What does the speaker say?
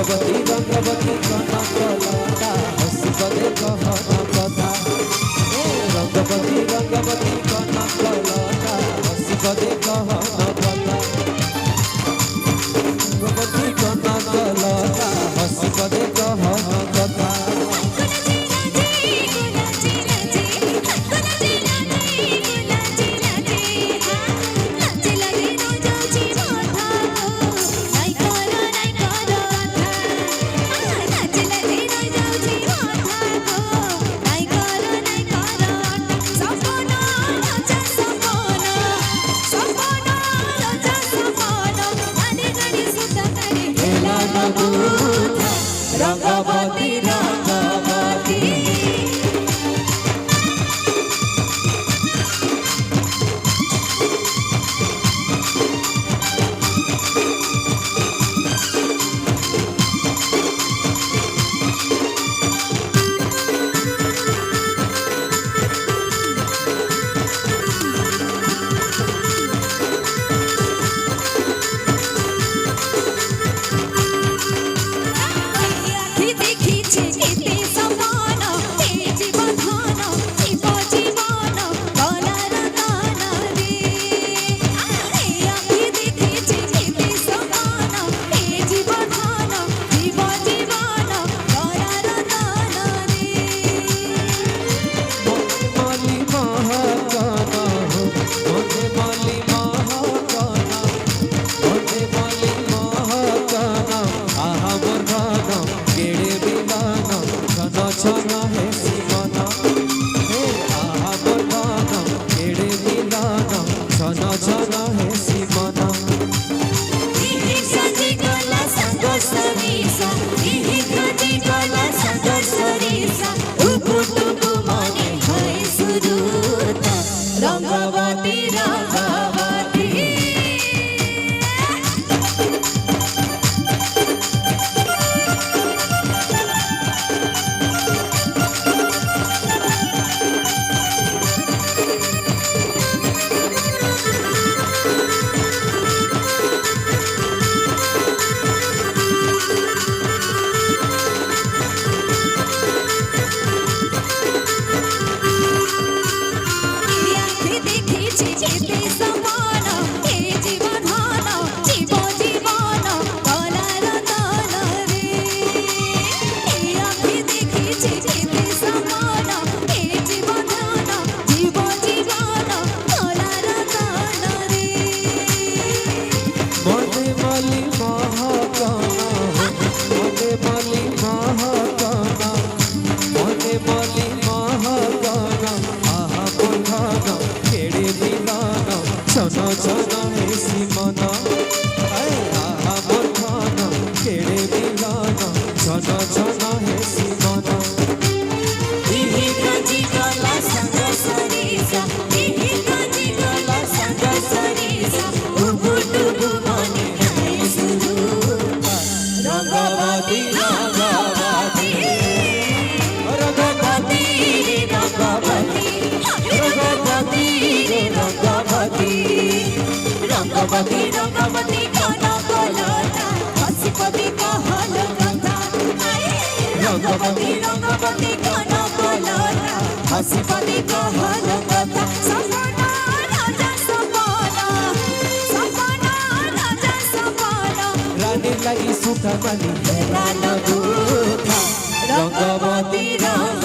रंगवती रंगवती कनकलता हसी पदे कहना कथा रंगवती रंगवती कनकलता हसी पदे कहना कथा रंगवती कनकलता हसी पदे कहना कथा रंगवती रंगवती रंगवती रंगवती छना छना है सीमाना आहा मोरखाना केड़े बिलाना छना छना है सीमाना इही काजी काला संग सरीसा इही काजी काला संग सरीसा उबु डुबु माने है सुरूपा रंगवती रंगवती रंगवती रंगवती रंगवती रंगवती रंगवती कनकलता हसी पदे कहना कथा रंगवती रंगवती कनकलता हसी पदे कहना कथा सपना राजा सपना सपना राजा सपना रानी लगी सुख बनी रंगवती रंग